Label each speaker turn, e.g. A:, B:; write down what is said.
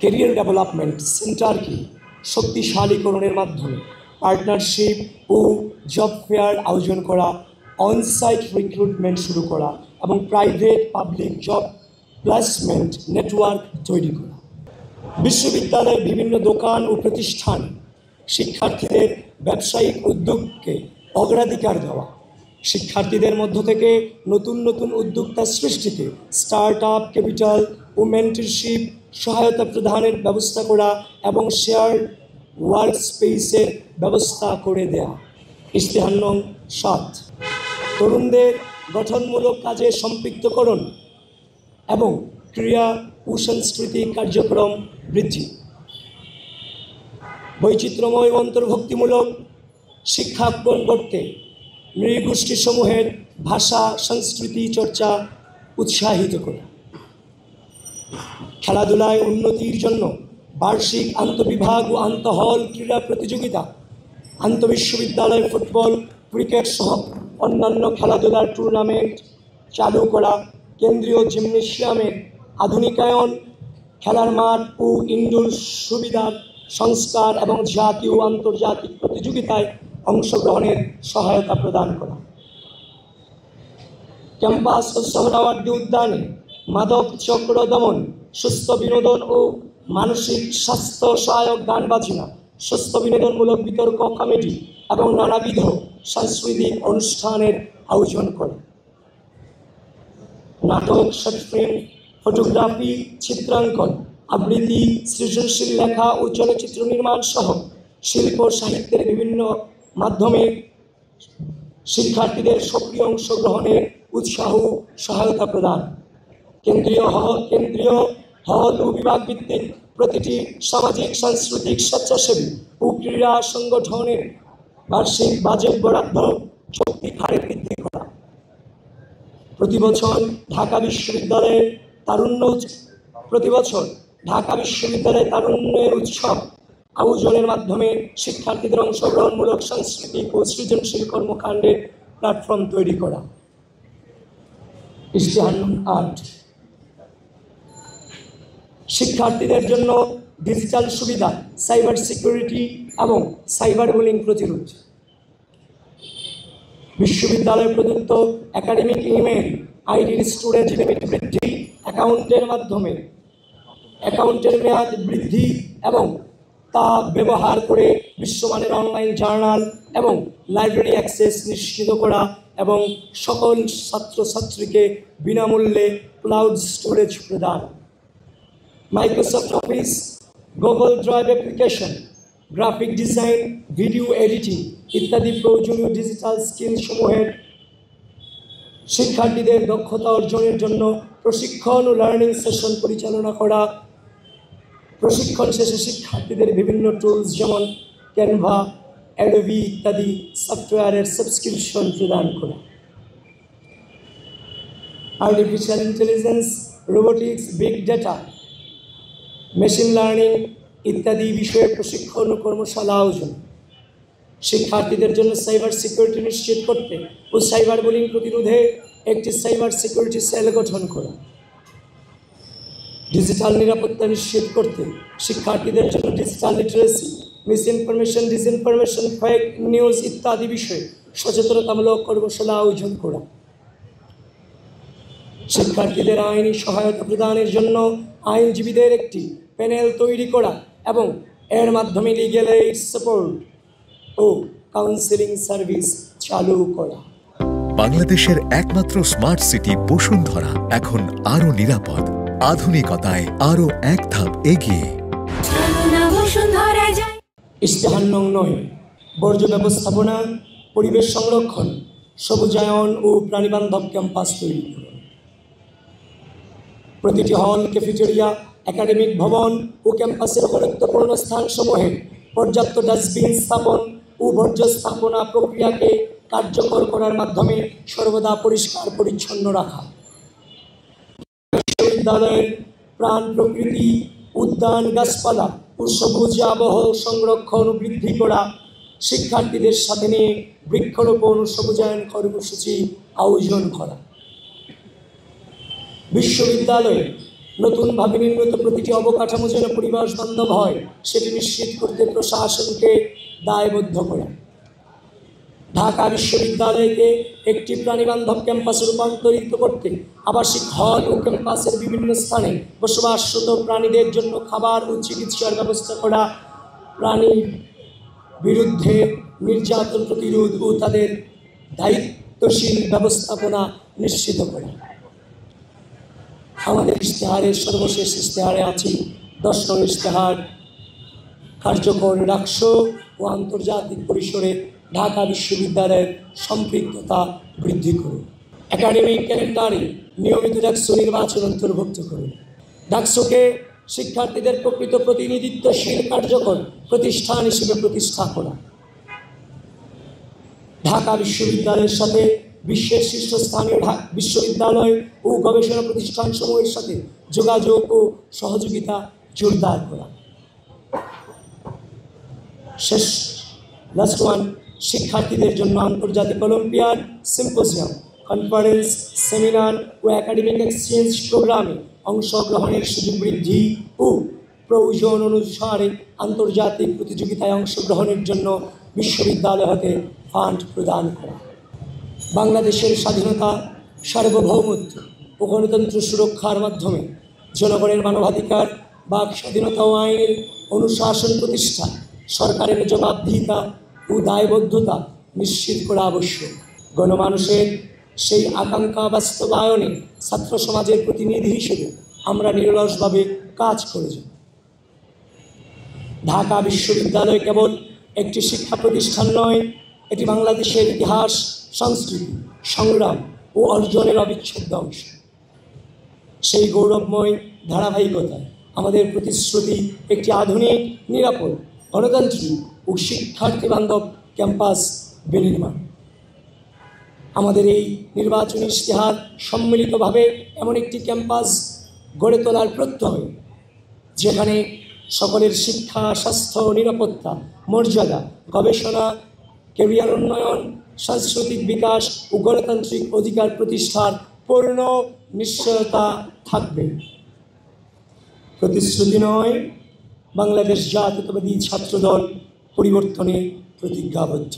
A: Career development সেন্টারকে শক্তিশালীকরণের মাধ্যমে partnership ও job fair আয়োজন করা, অনসাইট রিক্রুটমেন্ট শুরু করা এবং private public job placement network তৈরি করা। বিশ্ববিদ্যালয়ের বিভিন্ন দোকান ও প্রতিষ্ঠান শিক্ষার্থীদের ব্যবসায়িক উদ্যোগকে অগ্রাধিকার দেওয়া, শিক্ষার্থীদের মধ্য থেকে নতুন নতুন উদ্যোক্তা সৃষ্টিতে স্টার্ট আপ ক্যাপিটাল ও মেন্টরশিপ সহায়তা প্রদানের ব্যবস্থা করা এবং শেয়ার ওয়ার্ক স্পেসের ব্যবস্থা করে দেয়া। ইশতেহার নং ৭, তরুণদের গঠনমূলক কাজে সম্পৃক্তকরণ এবং ক্রীড়া ও সাংস্কৃতিক কার্যক্রম বৃদ্ধি। বৈচিত্র্যময় অন্তর্ভুক্তিমূলক শিক্ষা করতে নৃগোষ্ঠীসমূহের ভাষা সংস্কৃতি চর্চা উৎসাহিত করা। খেলাধুলায় উন্নতির জন্য বার্ষিক আন্তঃবিভাগ ও আন্তঃহল ক্রীড়া প্রতিযোগিতা, আন্তঃবিশ্ববিদ্যালয় ফুটবল, ক্রিকেট সহ অন্যান্য খেলাধুলার টুর্নামেন্ট চালু করা, কেন্দ্রীয় জিমনেশিয়ামের আধুনিকায়ন, খেলার মাঠ ও ইনডোর সুবিধার সংস্কার এবং জাতীয় ও আন্তর্জাতিক প্রতিযোগিতায় অংশগ্রহণের সহায়তা প্রদান করা। ক্যাম্পাস ও সোহরাওয়ার্দী উদ্যানে মাদক চক্র দমন, সুস্থ বিনোদন ও মানসিক স্বাস্থ্য সহায়ক গান বাজনা, সুস্থ বিনোদনমূলক বিতর্ক কমেডি এবং নানাবিধ সাংস্কৃতিক অনুষ্ঠানের আয়োজন করে। নাটক, শর্ট ফিল্ম, ফটোগ্রাফি, চিত্রাঙ্কন, আবৃত্তি, সৃজনশীল লেখা ও চলচ্চিত্র নির্মাণ সহ শিল্প সাহিত্যের বিভিন্ন মাধ্যমে শিক্ষার্থীদের সক্রিয় অংশগ্রহণে উৎসাহ সহায়তা প্রদান। কেন্দ্রীয় হল ও বিভাগ ভিত্তিক প্রতিটি সামাজিক সাংস্কৃতিক স্বেচ্ছাসেবী ও ক্রীড়া সংগঠনের বার্ষিক বাজেট বরাদ্দ যৌক্তিক হারে বৃদ্ধি করা। প্রতি বছর ঢাকা বিশ্ববিদ্যালয়ের তারুণ্যের উৎসব আয়োজনের মাধ্যমে শিক্ষার্থীদের অংশগ্রহণমূলক সাংস্কৃতিক ও সৃজনশীল কর্মকাণ্ডের প্ল্যাটফর্ম তৈরি করা। ইশতেহার নং ৮, শিক্ষার্থীদের জন্য ডিজিটাল সুবিধা, সাইবার সিকিউরিটি এবং সাইবার বুলিং প্রতিরোধ। বিশ্ববিদ্যালয় প্রদত্ত একাডেমিক ইমেল আইডির স্টোরেজ লিমিট বৃদ্ধি, অ্যাকাউন্টের মেয়াদ বৃদ্ধি এবং তা ব্যবহার করে বিশ্বমানের অনলাইন জার্নাল এবং লাইব্রেরি অ্যাক্সেস নিশ্চিত করা এবং সকল ছাত্রছাত্রীকে বিনামূল্যে ক্লাউড স্টোরেজ প্রদান। Microsoft office, Google drive application, graphic design, video editing ইত্যাদি প্রয়োজনীয় ডিজিটাল স্কিলসমূহের শিক্ষার্থীদের দক্ষতা অর্জনের জন্য প্রশিক্ষণ ও লার্নিং সেশন পরিচালনা করা। প্রশিক্ষণ শেষে শিক্ষার্থীদের বিভিন্ন টুলস যেমন ক্যানভা, অ্যাডোবি ইত্যাদি সফটওয়্যারের সাবস্ক্রিপশন প্রদান করা। Artificial intelligence, robotics, big data, machine learning ইত্যাদি বিষয়ে প্রশিক্ষণ ও কর্মশালা আয়োজন। শিক্ষার্থীদের জন্য সাইবার সিকিউরিটি নিশ্চিত করতে ও সাইবার বুলিং প্রতিরোধে একটি সাইবার সিকিউরিটি সেল গঠন করা। ডিজিটাল নিরাপত্তা নিশ্চিত করতে শিক্ষার্থীদের জন্য digital literacy, misinformation, disinformation, fake news ইত্যাদি বিষয়ে সচেতনতামূলক কর্মশালা আয়োজন করা। শিক্ষার্থীদের আইনি সহায়তা প্রদানের জন্য আইনজীবীদের একটি প্যানেল তৈরি করা এবং এর মাধ্যমে লিগ্যাল এইড সাপোর্ট ও কাউন্সেলিং সার্ভিস চালু করা।
B: বাংলাদেশের একমাত্র স্মার্ট সিটি বসুন্ধরা এখন আরো নিরাপদ, আধুনিকতায় আরো এক ধাপ এগিয়ে।
A: ইশতেহার নং ৯, বর্জ্য ব্যবস্থাপনা, পরিবেশ সংরক্ষণ, সবুজায়ন ও প্রাণীবান্ধব ক্যাম্পাস তৈরি করা। প্রতিটি হল, ক্যাফেটেরিয়া, একাডেমিক ভবন ও ক্যাম্পাসের গুরুত্বপূর্ণ স্থানসমূহে পর্যাপ্ত ডাস্টবিন স্থাপন ও বর্জ্য স্থাপনা প্রক্রিয়াকে কার্যকর করার মাধ্যমে সর্বদা পরিষ্কার পরিচ্ছন্ন রাখা। বিশ্ববিদ্যালয়ের প্রাণ প্রকৃতি, উদ্যান, গাছপালা ও সবুজ আবহ সংরক্ষণ ও বৃদ্ধি করা, শিক্ষার্থীদের সাথে নিয়ে বৃক্ষরোপণ ও সবুজায়ন কর্মসূচি আয়োজন করা। বিশ্ববিদ্যালয়ে নতুনভাবে নির্মিত প্রতিটি অবকাঠামো যেন পরিবেশ বান্ধব হয় সেটি নিশ্চিত করতে প্রশাসনকে দায়বদ্ধ করা। ঢাকা বিশ্ববিদ্যালয়কে একটি প্রাণীবান্ধব ক্যাম্পাসে রূপান্তরিত করতে আবাসিক হল ও ক্যাম্পাসের বিভিন্ন স্থানে বসবাসরত প্রাণীদের জন্য খাবার ও চিকিৎসার ব্যবস্থা করা, প্রাণীর বিরুদ্ধে নির্যাতন প্রতিরোধ ও তাদের দায়িত্বশীল ব্যবস্থাপনা নিশ্চিত করা। আমাদের ইশতেহারের সর্বশেষ ইশতেহারে আছে 10 নং ইশতেহার, কার্যকর রাষ্ট্র ও আন্তর্জাতিক পরিসরে ঢাকা বিশ্ববিদ্যালয়ের সম্পৃক্ততা বৃদ্ধি করুন। একাডেমিক ক্যালেন্ডারে নিয়মিত ডাকসু নির্বাচন অন্তর্ভুক্ত করুন। ডাকসুকে শিক্ষার্থীদের প্রকৃত প্রতিনিধিত্বশীল কার্যকর প্রতিষ্ঠান হিসেবে প্রতিষ্ঠা করা। ঢাকা বিশ্ববিদ্যালয়ের সাথে বিশ্বের শীর্ষস্থানীয় বিশ্ববিদ্যালয় ও গবেষণা প্রতিষ্ঠানসমূহের সাথে যোগাযোগ ও সহযোগিতা জোরদার করা। শেষ লাস্ট ওয়ান, শিক্ষার্থীদের জন্য আন্তর্জাতিক অলিম্পিয়াড, সিম্পোজিয়াম, কনফারেন্স, সেমিনার ও একাডেমিক এক্সচেঞ্জ প্রোগ্রামে অংশগ্রহণের সুযোগ বৃদ্ধি ও প্রয়োজন অনুসারে আন্তর্জাতিক প্রতিযোগিতায় অংশগ্রহণের জন্য বিশ্ববিদ্যালয় হতে ফান্ড প্রদান করা। বাংলাদেশের স্বাধীনতা, সার্বভৌমত্ব ও গণতন্ত্র সুরক্ষার মাধ্যমে জনগণের মানবাধিকার, বাক স্বাধীনতা ও আইনের অনুশাসন প্রতিষ্ঠা, সরকারের জবাবদিহিতা ও দায়বদ্ধতা নিশ্চিত করা আবশ্যক। গণমানুষের সেই আকাঙ্ক্ষা বাস্তবায়নে ছাত্র সমাজের প্রতিনিধি হিসেবে আমরা নিরলসভাবে কাজ করে যাব। ঢাকা বিশ্ববিদ্যালয় কেবল একটি শিক্ষা প্রতিষ্ঠান নয়, এটি বাংলাদেশের ইতিহাস, সংস্কৃতি, সংগ্রাম ও অর্জনের অবিচ্ছেদ্য অংশ। সেই গৌরবময় ধারাবাহিকতায় আমাদের প্রতিশ্রুতি একটি আধুনিক, নিরাপদ, গণতান্ত্রিক ও শিক্ষার্থী বান্ধব ক্যাম্পাস বিনির্মাণ। আমাদের এই নির্বাচনী ইশতেহার সম্মিলিতভাবে এমন একটি ক্যাম্পাস গড়ে তোলার প্রত্যয়, যেখানে সকলের শিক্ষা, স্বাস্থ্য, নিরাপত্তা, মর্যাদা, গবেষণা, ক্যারিয়ার উন্নয়ন, সাংস্কৃতিক বিকাশ ও গণতান্ত্রিক অধিকার প্রতিষ্ঠার পূর্ণ নিশ্চয়তা থাকবে। প্রতিশ্রুতি নয়, বাংলাদেশ জাতীয়তাবাদী ছাত্রদল পরিবর্তনে প্রতিজ্ঞাবদ্ধ।